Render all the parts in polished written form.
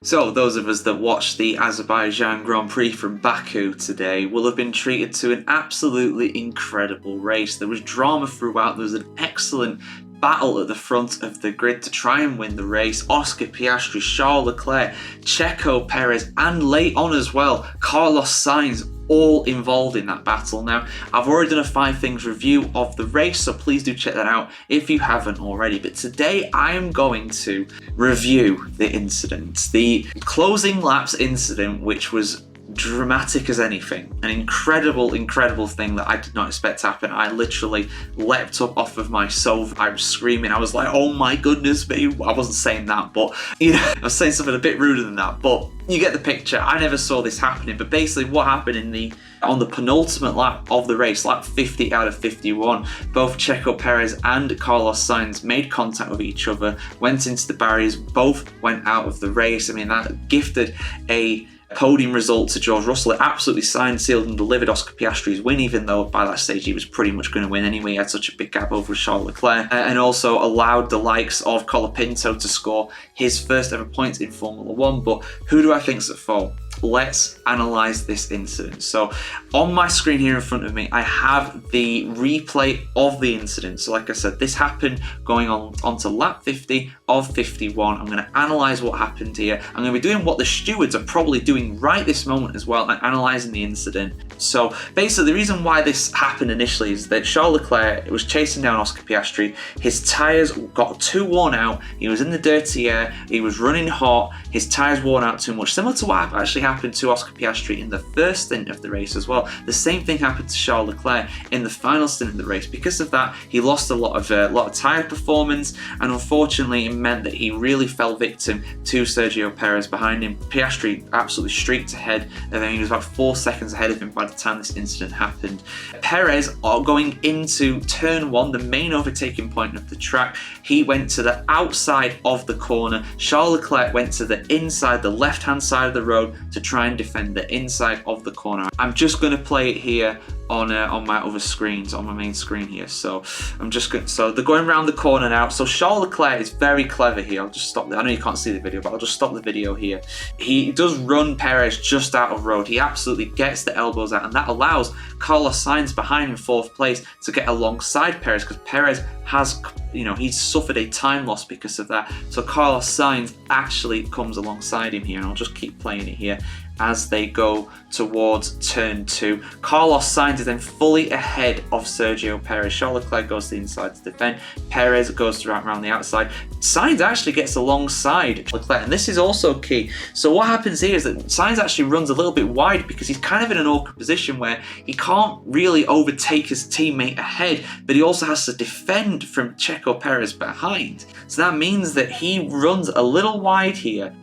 So those of us that watched the Azerbaijan Grand Prix from Baku today will have been treated to an absolutely incredible race. There was drama throughout, there was an excellent battle at the front of the grid to try and win the race. Oscar Piastri, Charles Leclerc, Checo Perez, and late on as well, Carlos Sainz, all involved in that battle. Now, I've already done a 5 things review of the race, so please do check that out if you haven't already. But today I am going to review the incident, the closing laps incident, which was dramatic as anything. An incredible thing that I did not expect to happen. I literally leapt up off of my sofa. I was screaming. I was like, oh my goodness me. I wasn't saying that, but I was saying something a bit ruder than that, but you get the picture. I never saw this happening, but basically what happened on the penultimate lap of the race, lap 50 out of 51, both Checo Perez and Carlos Sainz made contact with each other, went into the barriers, both went out of the race. I mean, that gifted a podium result to George Russell. It absolutely signed, sealed and delivered Oscar Piastri's win, even though by that stage he was pretty much going to win anyway. He had such a big gap over Charles Leclerc, and also allowed the likes of Colapinto to score his first ever points in Formula 1. But who do I think's at fault? Let's analyse this incident. So on my screen here in front of me, I have the replay of the incident. So like I said, this happened going onto lap 50 of 51. I'm going to analyse what happened here. I'm going to be doing what the stewards are probably doing right this moment as well, and analysing the incident. So basically the reason why this happened initially is that Charles Leclerc was chasing down Oscar Piastri. His tyres got too worn out. He was in the dirty air. He was running hot. His tyres worn out too much. Similar to what actually happened to Oscar Piastri in the first stint of the race as well. The same thing happened to Charles Leclerc in the final stint of the race. Because of that, he lost a lot of tyre performance, and unfortunately it meant that he really fell victim to Sergio Perez behind him. Piastri absolutely streaked ahead, and then he was about 4 seconds ahead of him by the time this incident happened. Perez, going into turn 1, the main overtaking point of the track, he went to the outside of the corner. Charles Leclerc went to the inside, the left-hand side of the road to try and defend the inside of the corner. I'm just going to play it here on my other screens, on my main screen here. So I'm just going. So they're going around the corner now. So Charles Leclerc is very clever here. I'll just stop. I know you can't see the video, but I'll just stop the video here. He does run Perez just out of road. He absolutely gets the elbows out, and that allows Carlos Sainz behind in 4th place to get alongside Perez, because Perez has, he's suffered a time loss because of that. So Carlos Sainz actually comes alongside him here, and I'll just keep playing it here as they go towards turn 2. Carlos Sainz is then fully ahead of Sergio Perez. Charles Leclerc goes to the inside to defend. Perez goes around the outside. Sainz actually gets alongside Leclerc, and this is also key. So what happens here is that Sainz actually runs a little bit wide because he's kind of in an awkward position where he can't really overtake his teammate ahead, but he also has to defend from Checo Perez behind. So that means that he runs a little wide here.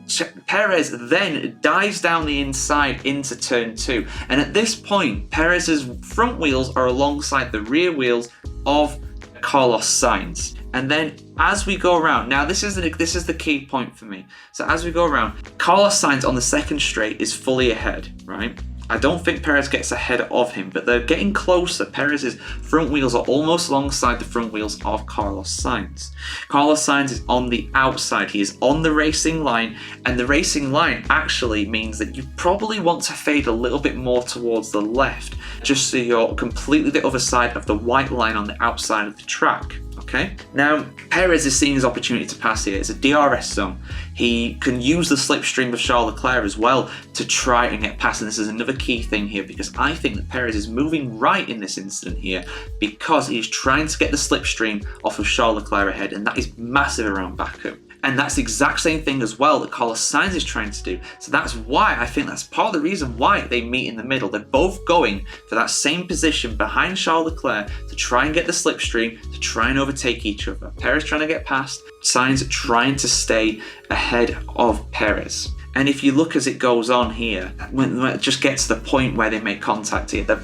Perez then dives down the inside into turn 2, and at this point Perez's front wheels are alongside the rear wheels of Carlos Sainz. And then as we go around, now this is the key point for me. So as we go around, Carlos Sainz on the second straight is fully ahead, right? I don't think Perez gets ahead of him, but they're getting closer. Perez's front wheels are almost alongside the front wheels of Carlos Sainz. Carlos Sainz is on the outside. He is on the racing line, and the racing line actually means that you probably want to fade a little bit more towards the left, just so you're completely the other side of the white line on the outside of the track. Okay. Now, Perez is seeing his opportunity to pass here. It's a DRS zone. He can use the slipstream of Charles Leclerc as well to try and get past. And this is another key thing here, because I think that Perez is moving right in this incident here because he's trying to get the slipstream off of Charles Leclerc ahead, and that is massive around Baku. And that's the exact same thing as well that Carlos Sainz is trying to do. So that's why I think that's part of the reason why they meet in the middle. They're both going for that same position behind Charles Leclerc to try and get the slipstream, to try and overtake each other. Perez trying to get past, Sainz trying to stay ahead of Perez. And if you look as it goes on here, when it just gets to the point where they make contact here, they're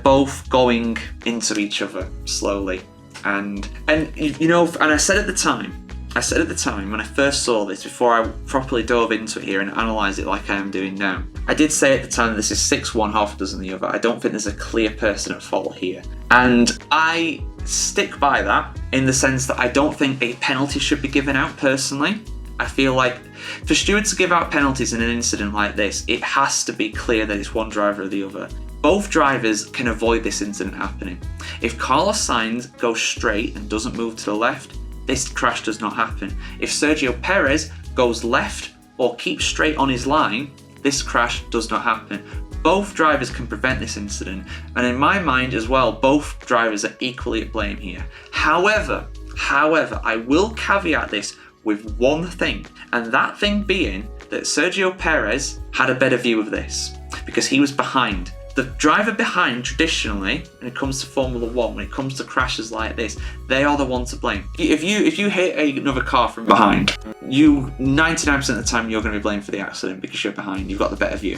both going into each other slowly. And I said at the time when I first saw this, before I properly dove into it here and analysed it like I am doing now, I did say at the time that this is 6-1, half a dozen the other. I don't think there's a clear person at fault here. And I stick by that in the sense that I don't think a penalty should be given out personally. I feel like for stewards to give out penalties in an incident like this, it has to be clear that it's one driver or the other. Both drivers can avoid this incident happening. If Carlos Sainz goes straight and doesn't move to the left, this crash does not happen. If Sergio Perez goes left or keeps straight on his line, this crash does not happen. Both drivers can prevent this incident, and in my mind as well, both drivers are equally at blame here. However, I will caveat this with one thing, and that thing being that Sergio Perez had a better view of this because he was behind. The driver behind, traditionally, when it comes to Formula 1, when it comes to crashes like this, they are the one to blame. If you hit another car from behind, 99% of the time you're going to be blamed for the accident because you're behind. You've got the better view.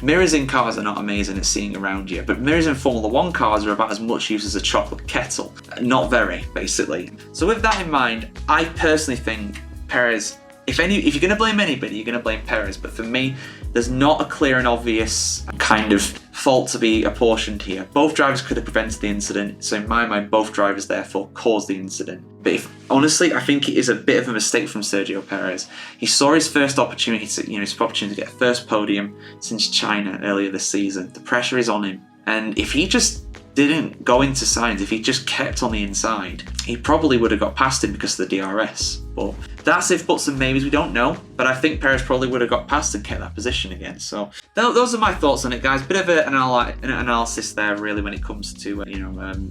Mirrors in cars are not amazing at seeing around you, but mirrors in Formula 1 cars are about as much use as a chocolate kettle. Not very, basically. So with that in mind, I personally think Perez, if you're going to blame anybody, you're going to blame Perez. But for me, there's not a clear and obvious kind of fault to be apportioned here. Both drivers could have prevented the incident, so in my mind, both drivers therefore caused the incident. But honestly, I think it is a bit of a mistake from Sergio Perez. He saw his first opportunity to get a first podium since China earlier this season. The pressure is on him, and if he just didn't go into Sainz, if he just kept on the inside, he probably would have got past him because of the DRS. But that's if buts and maybes, we don't know. But I think Perez probably would have got past and kept that position again. So those are my thoughts on it, guys. Bit of an analysis there, really, when it comes to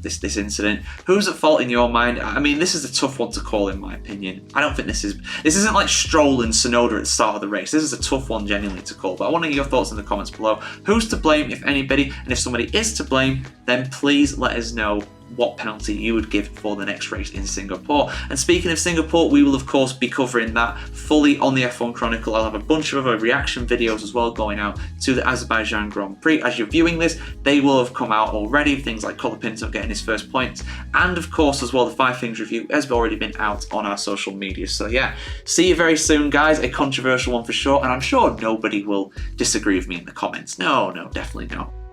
this incident. Who's at fault in your mind? I mean, this is a tough one to call, in my opinion. I don't think this isn't like Stroll and Tsunoda at the start of the race. This is a tough one, genuinely, to call. But I want to hear your thoughts in the comments below. Who's to blame, if anybody? And if somebody is to blame, then please let us know what penalty you would give for the next race in Singapore. And speaking of Singapore, we will of course be covering that fully on the F1 Chronicle. I'll have a bunch of other reaction videos as well going out to the Azerbaijan Grand Prix. As you're viewing this, they will have come out already, things like Colapinto getting his first points, and of course as well the 5 things review has already been out on our social media. So yeah, see you very soon, guys. A controversial one for sure, and I'm sure nobody will disagree with me in the comments. No, definitely no.